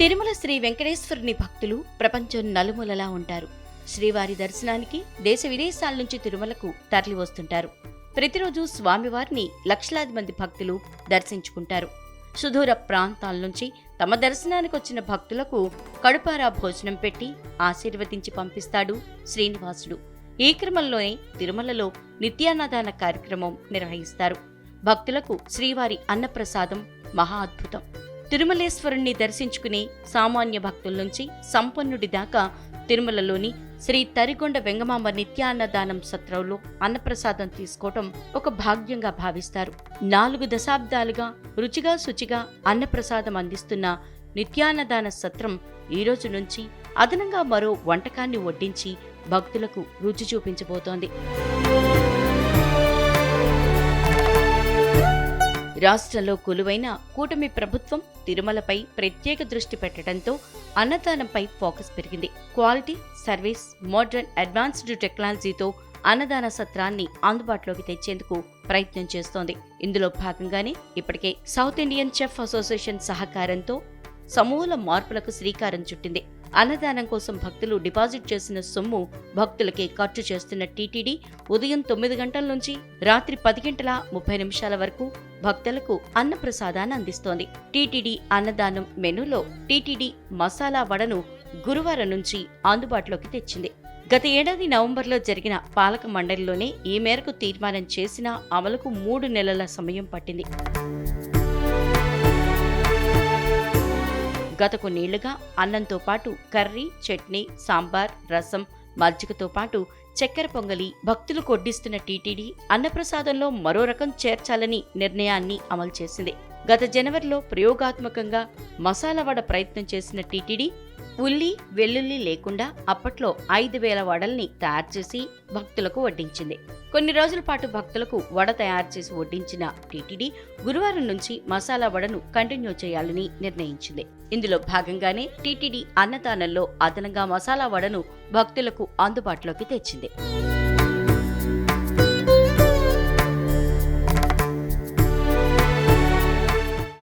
తిరుమల శ్రీ వెంకటేశ్వరుని భక్తులు ప్రపంచం నలుమూలలా ఉంటారు. శ్రీవారి దర్శనానికి దేశ విదేశాల నుంచి తిరుమలకు తరలి వస్తుంటారు. ప్రతిరోజు స్వామివారిని లక్షలాది మంది భక్తులు దర్శించుకుంటారు. సుదూర ప్రాంతాల నుంచి తమ దర్శనానికి వచ్చిన భక్తులకు కడుపారా భోజనం పెట్టి ఆశీర్వదించి పంపిస్తాడు శ్రీనివాసుడు. ఈ క్రమంలోనే తిరుమలలో నిత్యాన్నదాన కార్యక్రమం నిర్వహిస్తారు. భక్తులకు శ్రీవారి అన్నప్రసాదం మహా అద్భుతం. తిరుమలేశ్వరుణ్ణి దర్శించుకునే సామాన్య భక్తుల నుంచి సంపన్నుడి దాకా తిరుమలలోని శ్రీ తరిగొండ వెంగమాంబ నిత్యాన్నదానం సత్రంలో అన్నప్రసాదం తీసుకోవటం ఒక భాగ్యంగా భావిస్తారు. 4 దశాబ్దాలుగా రుచిగా శుచిగా అన్నప్రసాదం అందిస్తున్న నిత్యాన్నదాన సత్రం ఈ రోజు నుంచి అదనంగా మరో వంటకాన్ని వడ్డించి భక్తులకు రుచి చూపించబోతోంది. రాష్ట్రంలో కొలువైన కూటమి ప్రభుత్వం తిరుమలపై ప్రత్యేక దృష్టి పెట్టడంతో అన్నదానంపై ఫోకస్ పెరిగింది. క్వాలిటీ, సర్వీస్, మోడర్న్, అడ్వాన్స్డ్ టెక్నాలజీతో అన్నదాన సత్రాన్ని అందుబాటులోకి తెచ్చేందుకు ప్రయత్నం చేస్తోంది. ఇందులో భాగంగానే ఇప్పటికే సౌత్ ఇండియన్ చెఫ్ అసోసియేషన్ సహకారంతో సమూల మార్పులకు శ్రీకారం చుట్టింది. అన్నదానం కోసం భక్తులు డిపాజిట్ చేసిన సొమ్ము భక్తులకే ఖర్చు చేస్తున్న టీటీడీ ఉదయం 9 గంటల నుంచి రాత్రి 10:30 వరకు భక్తులకు అన్నప్రసాదాన్ని అందిస్తోంది. టీటీడీ అన్నదానం మెనూలో టీటీడీ మసాలా వడను గురువారం నుంచి అందుబాటులోకి తెచ్చింది. గత ఏడాది నవంబర్లో జరిగిన పాలక మండలిలోనే ఈ మేరకు తీర్మానం చేసినా అమలుకు 3 నెలల సమయం పట్టింది. గత కొన్నేళ్లుగా అన్నంతో పాటు కర్రీ, చట్నీ, సాంబార్, రసం, మజ్జిగతో పాటు చక్కెర పొంగలి భక్తులు కొడ్డిస్తున్న టీటీడీ అన్నప్రసాదంలో మరో రకం చేర్చాలని నిర్ణయాన్ని అమలు చేసింది. గత జనవరిలో ప్రయోగాత్మకంగా మసాలా వడ ప్రయత్నం చేసిన టీటీడీ ఉల్లి, వెల్లుల్లి లేకుండా అప్పట్లో 5,000 వడల్ని తయారు చేసి భక్తులకు వడ్డించింది. కొన్ని రోజుల పాటు భక్తులకు వడ తయారు చేసి వడ్డించిన టీటీడీ గురువారం నుంచి మసాలా వడను కంటిన్యూ చేయాలని నిర్ణయించింది. ఇందులో భాగంగానే టీటీడీ అన్నదానంలో అదనంగా మసాలా వడను భక్తులకు అందుబాటులోకి తెచ్చింది.